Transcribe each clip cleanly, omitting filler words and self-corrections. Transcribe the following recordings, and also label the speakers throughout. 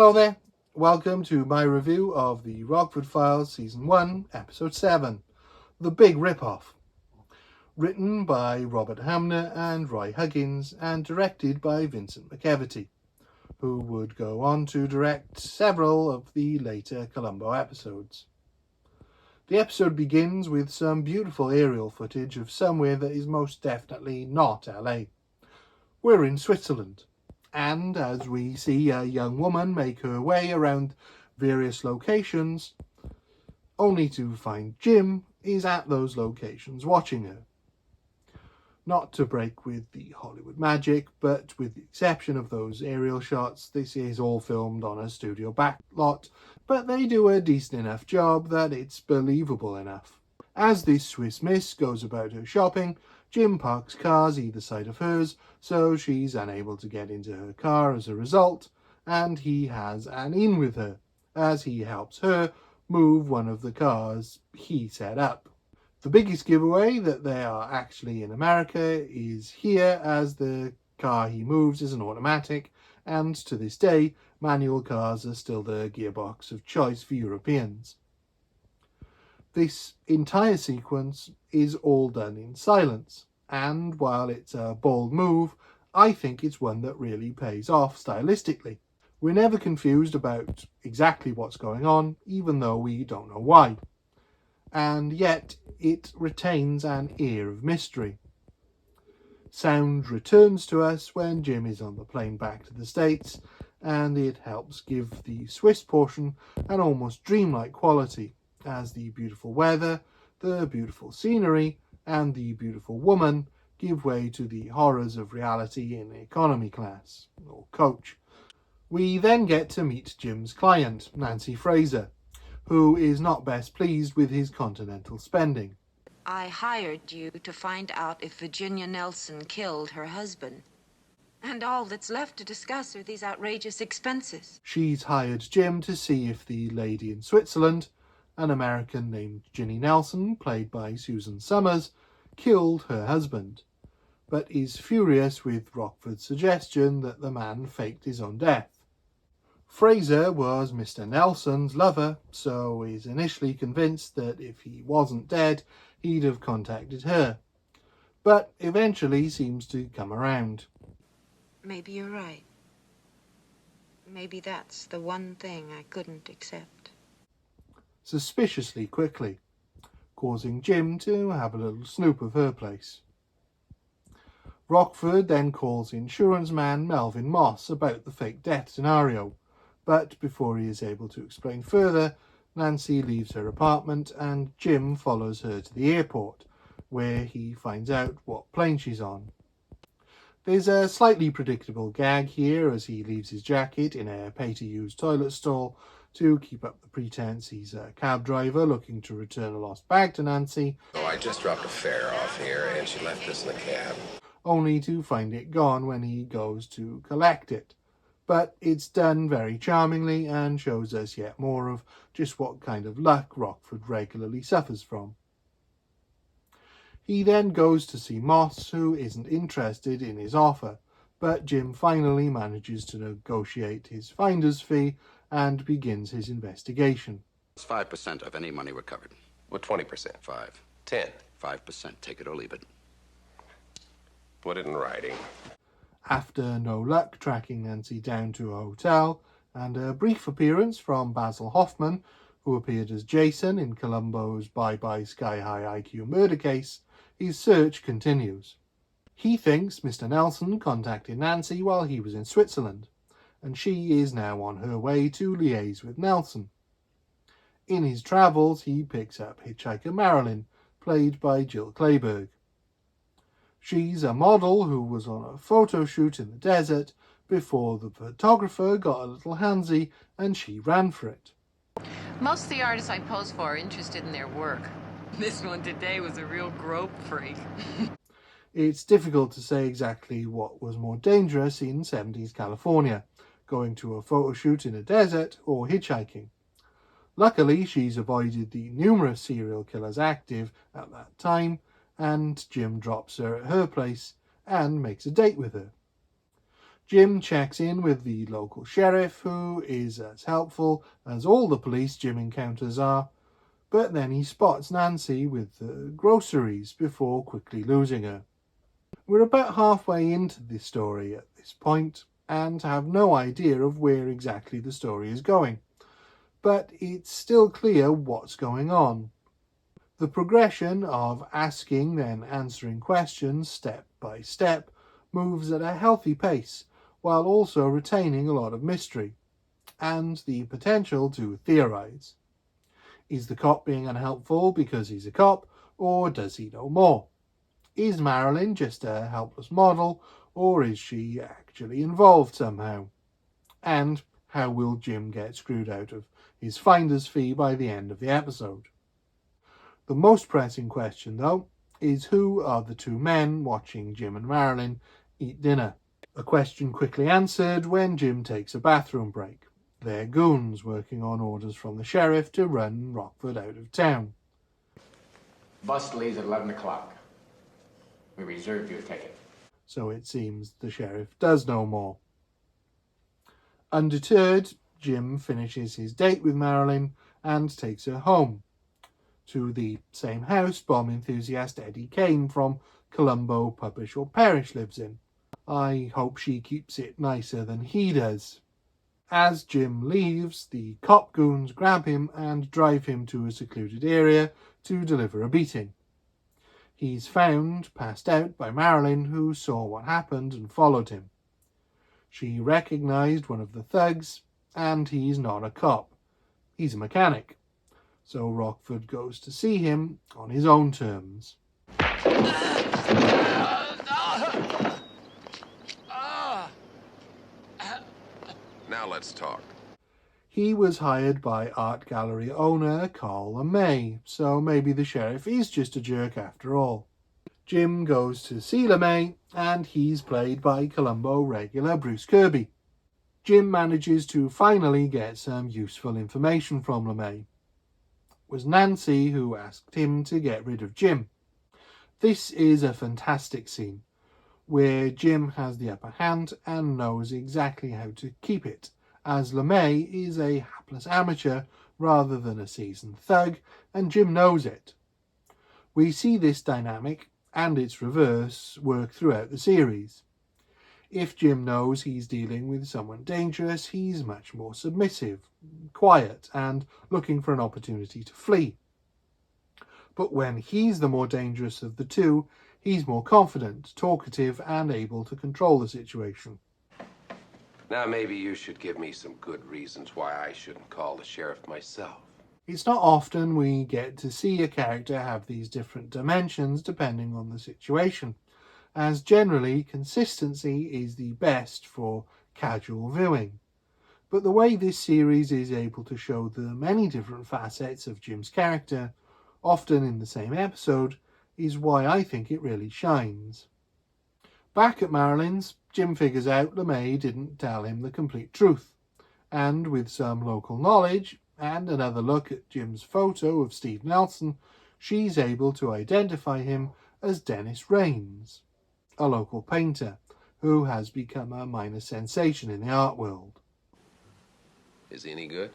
Speaker 1: Hello there, welcome to my review of the Rockford Files Season 1, Episode 7, The Big Ripoff. Written by Robert Hamner and Roy Huggins and directed by Vincent McEverty, who would go on to direct several of the later Columbo episodes. The episode begins with some beautiful aerial footage of somewhere that is most definitely not LA. We're in Switzerland, and as we see a young woman make her way around various locations, only to find Jim is at those locations watching her. Not to break with the Hollywood magic, but with the exception of those aerial shots, this is all filmed on a studio backlot, but they do a decent enough job that it's believable enough. As this Swiss miss goes about her shopping, Jim parks cars either side of hers, so she's unable to get into her car as a result, and he has an in with her, as he helps her move one of the cars he set up. The biggest giveaway that they are actually in America is here, as the car he moves is an automatic, and to this day, manual cars are still the gearbox of choice for Europeans. This entire sequence is all done in silence, and while it's a bold move, I think it's one that really pays off stylistically. We're never confused about exactly what's going on, even though we don't know why. And yet it retains an air of mystery. Sound returns to us when Jim is on the plane back to the States, and it helps give the Swiss portion an almost dreamlike quality, as the beautiful weather, the beautiful scenery, and the beautiful woman give way to the horrors of reality in economy class, or coach. We then get to meet Jim's client, Nancy Fraser, who is not best pleased with his continental spending.
Speaker 2: I hired you to find out if Virginia Nelson killed her husband. And all that's left to discuss are these outrageous expenses.
Speaker 1: She's hired Jim to see if the lady in Switzerland, an American named Ginny Nelson, played by Susan Summers, killed her husband, but is furious with Rockford's suggestion that the man faked his own death. Fraser was Mr. Nelson's lover, so is initially convinced that if he wasn't dead, he'd have contacted her, but eventually seems to come around.
Speaker 2: Maybe you're right. Maybe that's the one thing I couldn't accept.
Speaker 1: Suspiciously quickly, causing Jim to have a little snoop of her place. Rockford then calls insurance man Melvin Moss about the fake death scenario, but before he is able to explain further, Nancy leaves her apartment and Jim follows her to the airport, where he finds out what plane she's on. There's a slightly predictable gag here as he leaves his jacket in a pay-to-use toilet stall to keep up the pretense he's a cab driver looking to return a lost bag to Nancy.
Speaker 3: Oh, I just dropped a fare off here and she left this in the cab.
Speaker 1: Only to find it gone when he goes to collect it. But it's done very charmingly and shows us yet more of just what kind of luck Rockford regularly suffers from. He then goes to see Moss, who isn't interested in his offer, but Jim finally manages to negotiate his finder's fee and begins his investigation.
Speaker 4: It's 5% of any money recovered.
Speaker 3: What, 20%?
Speaker 4: 5.
Speaker 3: 10.
Speaker 4: 5%. Take it or leave it.
Speaker 3: Put it in writing.
Speaker 1: After no luck tracking Nancy down to a hotel, and a brief appearance from Basil Hoffman, who appeared as Jason in Columbo's Bye Bye Sky High IQ murder case, his search continues. He thinks Mr. Nelson contacted Nancy while he was in Switzerland, and she is now on her way to liaise with Nelson. In his travels, he picks up hitchhiker Marilyn, played by Jill Clayburgh. She's a model who was on a photo shoot in the desert before the photographer got a little handsy and she ran for it.
Speaker 5: Most of the artists I pose for are interested in their work. This one today was a real grope freak.
Speaker 1: It's difficult to say exactly what was more dangerous in 70s California, going to a photo shoot in a desert or hitchhiking. Luckily, she's avoided the numerous serial killers active at that time, and Jim drops her at her place and makes a date with her. Jim checks in with the local sheriff, who is as helpful as all the police Jim encounters are, but then he spots Nancy with the groceries before quickly losing her. We're about halfway into the story at this point and have no idea of where exactly the story is going, but it's still clear what's going on. The progression of asking then answering questions step by step moves at a healthy pace, while also retaining a lot of mystery and the potential to theorize. Is the cop being unhelpful because he's a cop, or does he know more? Is Marilyn just a helpless model, or is she actually involved somehow? And how will Jim get screwed out of his finder's fee by the end of the episode? The most pressing question, though, is who are the two men watching Jim and Marilyn eat dinner? A question quickly answered when Jim takes a bathroom break. They're goons working on orders from the sheriff to run Rockford out of town.
Speaker 6: Bus leaves at 11 o'clock. We reserved your ticket.
Speaker 1: So it seems the sheriff does know more. Undeterred, Jim finishes his date with Marilyn and takes her home, to the same house bomb enthusiast Eddie Kane from Colombo Publish or Perish lives in. I hope she keeps it nicer than he does. As Jim leaves, the cop goons grab him and drive him to a secluded area to deliver a beating. He's found passed out by Marilyn, who saw what happened and followed him. She recognized one of the thugs, and he's not a cop. He's a mechanic. So Rockford goes to see him on his own terms.
Speaker 3: Now let's talk.
Speaker 1: He was hired by art gallery owner Carl LeMay, so maybe the sheriff is just a jerk after all. Jim goes to see LeMay, and he's played by Colombo regular Bruce Kirby. Jim manages to finally get some useful information from LeMay. It was Nancy who asked him to get rid of Jim. This is a fantastic scene, where Jim has the upper hand and knows exactly how to keep it, as LeMay is a hapless amateur rather than a seasoned thug, and Jim knows it. We see this dynamic, and its reverse, work throughout the series. If Jim knows he's dealing with someone dangerous, he's much more submissive, quiet, and looking for an opportunity to flee. But when he's the more dangerous of the two, he's more confident, talkative, and able to control the situation.
Speaker 3: Now maybe you should give me some good reasons why I shouldn't call the sheriff myself.
Speaker 1: It's not often we get to see a character have these different dimensions depending on the situation, as generally consistency is the best for casual viewing. But the way this series is able to show the many different facets of Jim's character, often in the same episode, is why I think it really shines. Back at Marilyn's, Jim figures out LeMay didn't tell him the complete truth, and with some local knowledge and another look at Jim's photo of Steve Nelson, she's able to identify him as Dennis Raines, a local painter who has become a minor sensation in the art world.
Speaker 3: Is he any good?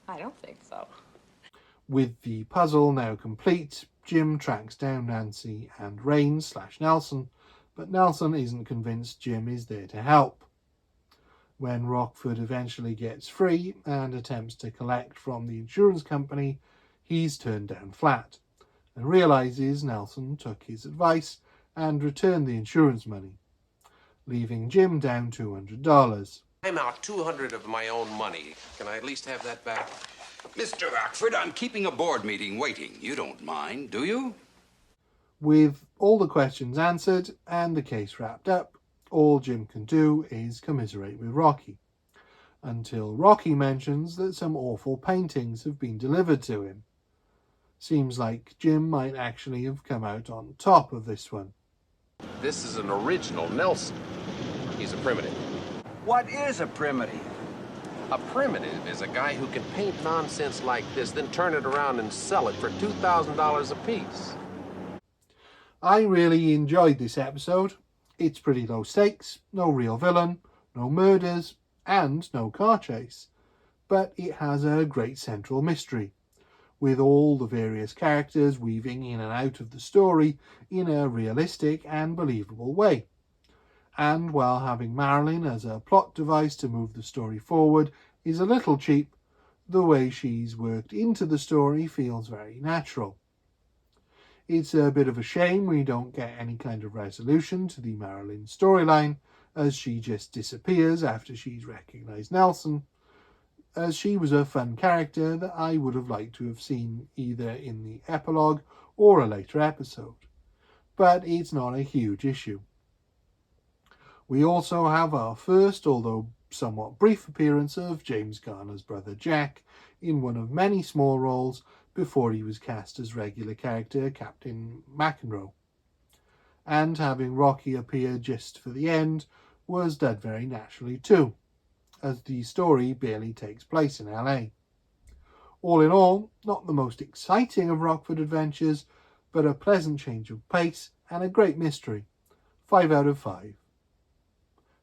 Speaker 5: I don't think so.
Speaker 1: With the puzzle now complete, Jim tracks down Nancy and Raines/Nelson, but Nelson isn't convinced Jim is there to help. When Rockford eventually gets free and attempts to collect from the insurance company, he's turned down flat and realizes Nelson took his advice and returned the insurance money, leaving Jim down $200.
Speaker 3: I'm out $200 of my own money. Can I at least have that back?
Speaker 4: Mr. Rockford, I'm keeping a board meeting waiting. You don't mind, do you?
Speaker 1: With all the questions answered and the case wrapped up, all Jim can do is commiserate with Rocky, until Rocky mentions that some awful paintings have been delivered to him. Seems like Jim might actually have come out on top of this one.
Speaker 3: This is an original Nelson. He's a primitive.
Speaker 7: What is a primitive?
Speaker 3: A primitive is a guy who can paint nonsense like this, then turn it around and sell it for $2,000 a piece.
Speaker 1: I really enjoyed this episode. It's pretty low stakes, no real villain, no murders, and no car chase, but it has a great central mystery, with all the various characters weaving in and out of the story in a realistic and believable way. And while having Marilyn as a plot device to move the story forward is a little cheap, the way she's worked into the story feels very natural. It's a bit of a shame we don't get any kind of resolution to the Marilyn storyline, as she just disappears after she's recognised Nelson, as she was a fun character that I would have liked to have seen either in the epilogue or a later episode. But it's not a huge issue. We also have our first, although somewhat brief, appearance of James Garner's brother Jack in one of many small roles before he was cast as regular character Captain McEnroe. And having Rocky appear just for the end was done very naturally too, as the story barely takes place in LA. All in all, not the most exciting of Rockford adventures, but a pleasant change of pace and a great mystery. 5 out of 5.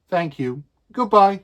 Speaker 1: Thank you. Goodbye.